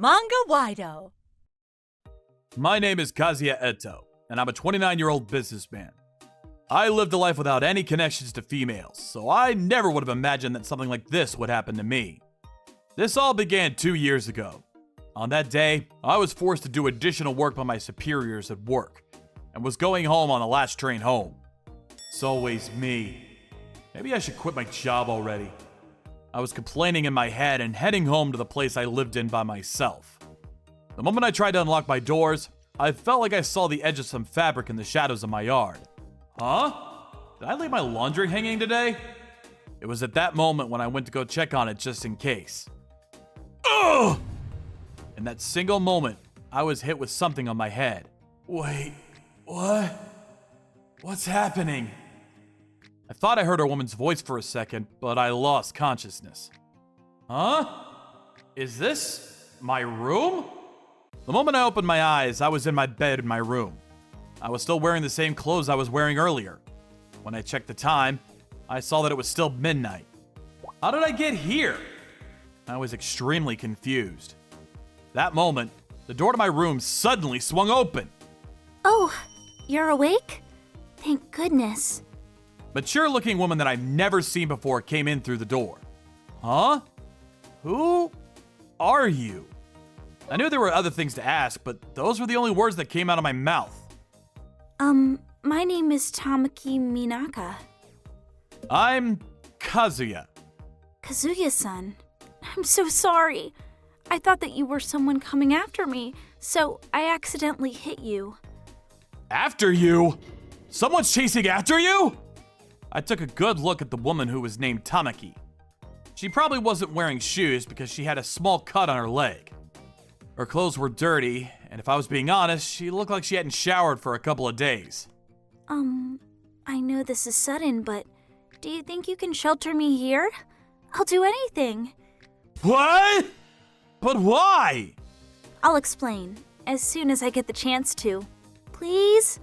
Manga Wido. My name is Kazuya Eto, and I'm a 29-year-old businessman. I lived a life without any connections to females, so I never would have imagined that something like this would happen to me. This all began 2 years ago. On that day, I was forced to do additional work by my superiors at work, and was going home on the last train home. It's always me. Maybe I should quit my job already. I was complaining in my head and heading home to the place I lived in by myself. The moment I tried to unlock my doors, I felt like I saw the edge of some fabric in the shadows of my yard. Huh? Did I leave my laundry hanging today? It was at that moment when I went to go check on it just in case. Ugh! In that single moment, I was hit with something on my head. Wait, what? What's happening? I thought I heard a woman's voice for a second, but I lost consciousness. Huh? Is this my room? The moment I opened my eyes, I was in my bed in my room. I was still wearing the same clothes I was wearing earlier. When I checked the time, I saw that it was still midnight. How did I get here? I was extremely confused. That moment, the door to my room suddenly swung open. Oh, you're awake? Thank goodness. Mature-looking woman that I've never seen before came in through the door. Huh? Who are you? I knew there were other things to ask, but those were the only words that came out of my mouth. My name is Tamaki Minaka. I'm Kazuya. Kazuya-san. I'm so sorry. I thought that you were someone coming after me, so I accidentally hit you. After you? Someone's chasing after you? I took a good look at the woman who was named Tamaki. She probably wasn't wearing shoes because she had a small cut on her leg. Her clothes were dirty, and if I was being honest, she looked like she hadn't showered for a couple of days. I know this is sudden, but do you think you can shelter me here? I'll do anything. What? But why? I'll explain as soon as I get the chance to. Please?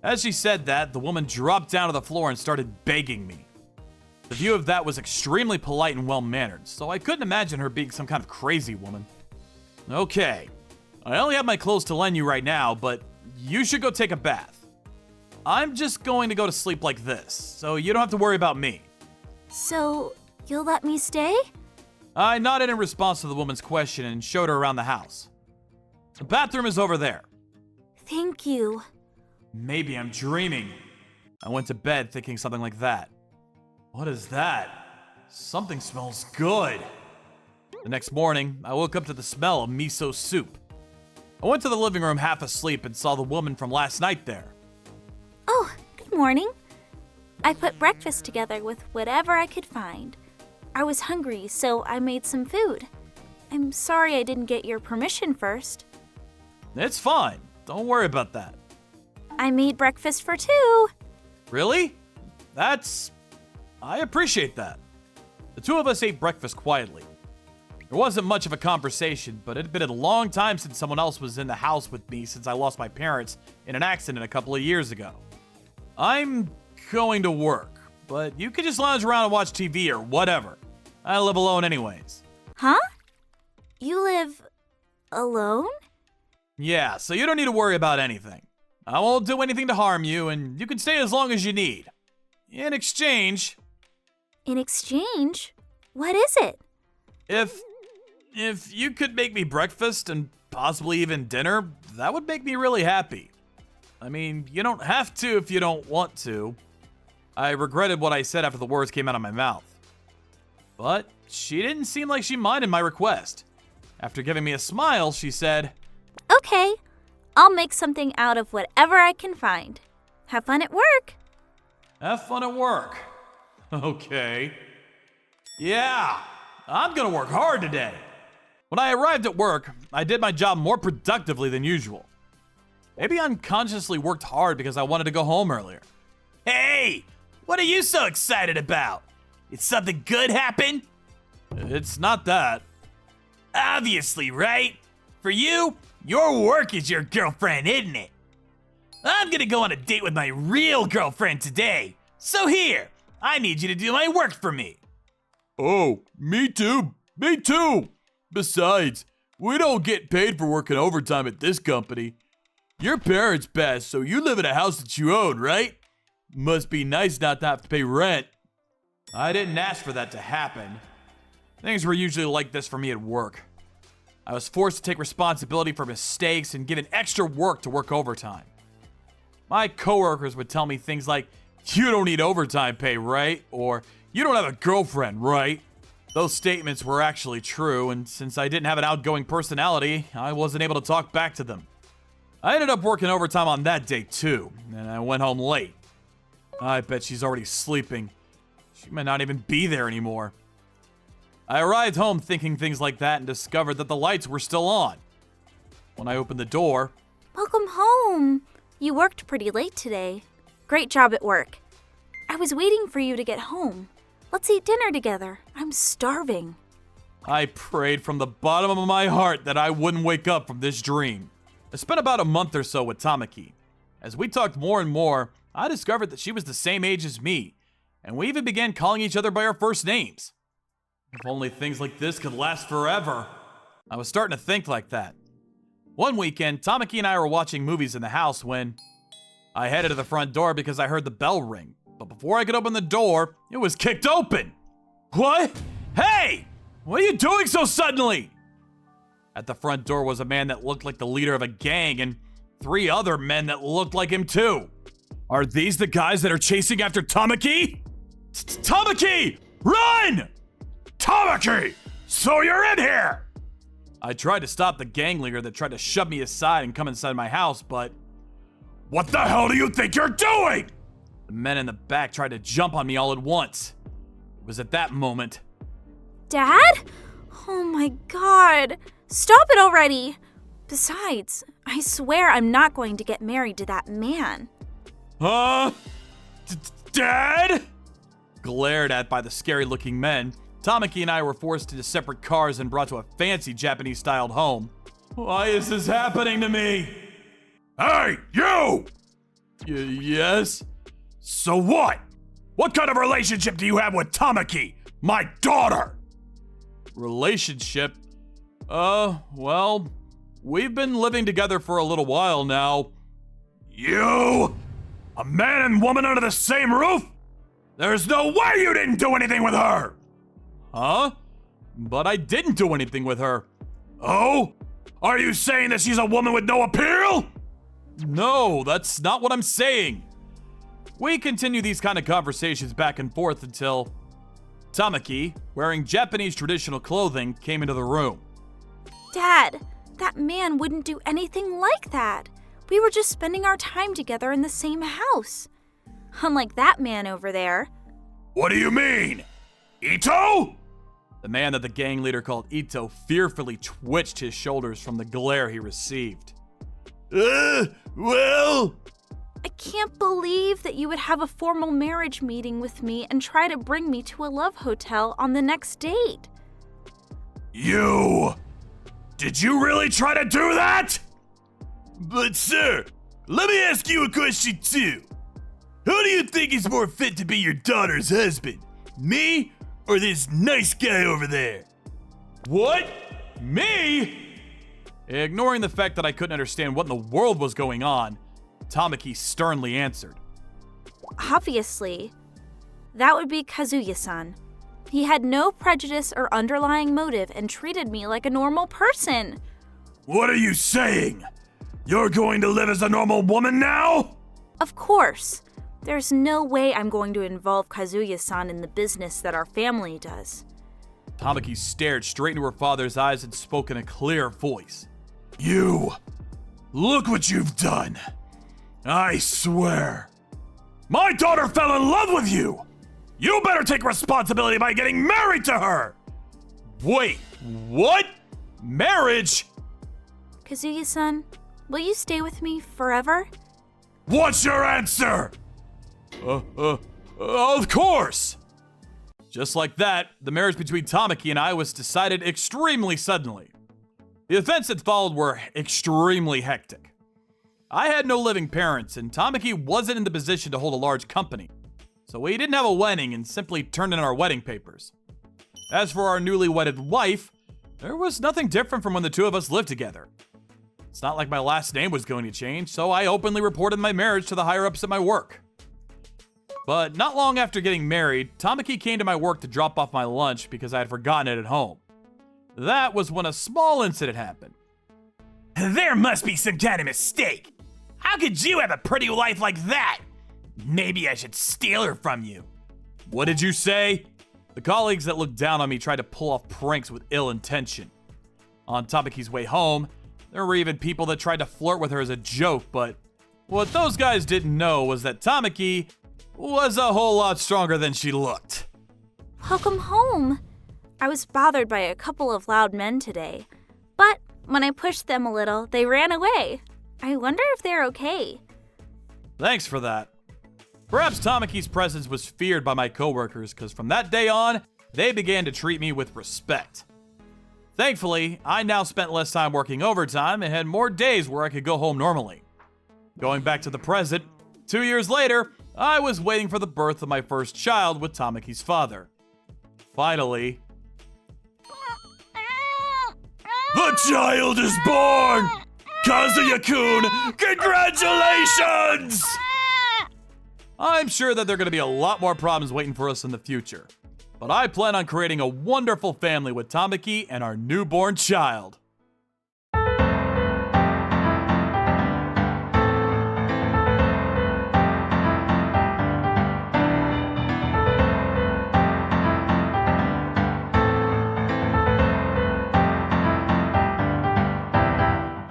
As she said that, the woman dropped down to the floor and started begging me. The view of that was extremely polite and well-mannered, so I couldn't imagine her being some kind of crazy woman. Okay, I only have my clothes to lend you right now, but you should go take a bath. I'm just going to go to sleep like this, so you don't have to worry about me. So, you'll let me stay? I nodded in response to the woman's question and showed her around the house. The bathroom is over there. Thank you. Maybe I'm dreaming. I went to bed thinking something like that. What is that? Something smells good. The next morning, I woke up to the smell of miso soup. I went to the living room half asleep and saw the woman from last night there. Oh, good morning. I put breakfast together with whatever I could find. I was hungry, so I made some food. I'm sorry I didn't get your permission first. It's fine. Don't worry about that. I made breakfast for two. Really? I appreciate that. The two of us ate breakfast quietly. There wasn't much of a conversation, but it had been a long time since someone else was in the house with me since I lost my parents in an accident a couple of years ago. I'm going to work, but you could just lounge around and watch TV or whatever. I live alone anyways. Huh? You live alone? Yeah, so you don't need to worry about anything. I won't do anything to harm you, and you can stay as long as you need. In exchange... In exchange? What is it? If you could make me breakfast and possibly even dinner, that would make me really happy. I mean, you don't have to if you don't want to. I regretted what I said after the words came out of my mouth. But she didn't seem like she minded my request. After giving me a smile, she said, Okay, I'll make something out of whatever I can find. Have fun at work. Have fun at work. Okay. Yeah, I'm gonna work hard today. When I arrived at work, I did my job more productively than usual. Maybe I unconsciously worked hard because I wanted to go home earlier. Hey, what are you so excited about? Did something good happen? It's not that. Obviously, right? For you, your work is your girlfriend, isn't it? I'm gonna go on a date with my real girlfriend today. So here, I need you to do my work for me. Oh, me too. Me too. Besides, We don't get paid for working overtime at this company. Your parents passed, so you live in a house that you own, right? Must be nice not to have to pay rent. I didn't ask for that to happen. Things were usually like this for me at work. I was forced to take responsibility for mistakes and given extra work to work overtime. My coworkers would tell me things like, "You don't need overtime pay, right?" Or, "You don't have a girlfriend, right?" Those statements were actually true, and since I didn't have an outgoing personality, I wasn't able to talk back to them. I ended up working overtime on that day too, and I went home late. I bet she's already sleeping. She might not even be there anymore. I arrived home thinking things like that and discovered that the lights were still on. When I opened the door, Welcome home. You worked pretty late today. Great job at work. I was waiting for you to get home. Let's eat dinner together. I'm starving. I prayed from the bottom of my heart that I wouldn't wake up from this dream. I spent about a month or so with Tamaki. As we talked more and more, I discovered that she was the same age as me, and we even began calling each other by our first names. If only things like this could last forever. I was starting to think like that. One weekend, Tamaki and I were watching movies in the house when I headed to the front door because I heard the bell ring. But before I could open the door, it was kicked open. What? Hey! What are you doing so suddenly? At the front door was a man that looked like the leader of a gang and 3 other men that looked like him too. Are these the guys that are chasing after Tamaki? Tamaki! Run! Tamaki! So you're in here! I tried to stop the gang leader that tried to shove me aside and come inside my house, but... What the hell do you think you're doing? The men in the back tried to jump on me all at once. It was at that moment. Dad? Oh my god. Stop it already. Besides, I swear I'm not going to get married to that man. Huh? Dad? Glared at by the scary-looking men, Tamaki and I were forced into separate cars and brought to a fancy Japanese-styled home. Why is this happening to me? Hey, you! Yes? So what? What kind of relationship do you have with Tamaki, my daughter? Relationship? Well, we've been living together for a little while now. You? A man and woman under the same roof? There's no way you didn't do anything with her! Huh? But I didn't do anything with her. Oh? Are you saying that she's a woman with no appeal? No, that's not what I'm saying. We continue these kind of conversations back and forth until Tamaki, wearing Japanese traditional clothing, came into the room. Dad, that man wouldn't do anything like that. We were just spending our time together in the same house. Unlike that man over there. What do you mean? Ito? The man that the gang leader called Ito fearfully twitched his shoulders from the glare he received. Well... I can't believe that you would have a formal marriage meeting with me and try to bring me to a love hotel on the next date. You... Did you really try to do that? But sir, let me ask you a question too. Who do you think is more fit to be your daughter's husband? Me or this nice guy over there? What? Me? Ignoring the fact that I couldn't understand what in the world was going on, Tamaki sternly answered. Obviously. That would be Kazuya-san. He had no prejudice or underlying motive and treated me like a normal person. What are you saying? You're going to live as a normal woman now? Of course. There's no way I'm going to involve Kazuya-san in the business that our family does. Tamaki stared straight into her father's eyes and spoke in a clear voice. You! Look what you've done! I swear! My daughter fell in love with you! You better take responsibility by getting married to her! Wait, what? Marriage? Kazuya-san, will you stay with me forever? What's your answer? Of course! Just like that, the marriage between Tamaki and I was decided extremely suddenly. The events that followed were extremely hectic. I had no living parents, and Tamaki wasn't in the position to hold a large company, so we didn't have a wedding and simply turned in our wedding papers. As for our newly wedded wife, There was nothing different from when the two of us lived together. It's not like my last name was going to change, so I openly reported my marriage to the higher-ups at my work. But not long after getting married, Tamaki came to my work to drop off my lunch because I had forgotten it at home. That was when a small incident happened. There must be some kind of mistake. How could you have a pretty wife like that? Maybe I should steal her from you. What did you say? The colleagues that looked down on me tried to pull off pranks with ill intention. On Tamaki's way home, there were even people that tried to flirt with her as a joke, but what those guys didn't know was that Tamaki was a whole lot stronger than she looked. Welcome home. I was bothered by a couple of loud men today, but when I pushed them a little, they ran away. I wonder if they're okay. Thanks for that. Perhaps Tamaki's presence was feared by my coworkers because from that day on, they began to treat me with respect. Thankfully, I now spent less time working overtime and had more days where I could go home normally. Going back to the present, 2 years later, I was waiting for the birth of my first child with Tamaki's father. Finally, The child is born! Kazuya-kun, congratulations! I'm sure that there are going to be a lot more problems waiting for us in the future. But I plan on creating a wonderful family with Tamaki and our newborn child.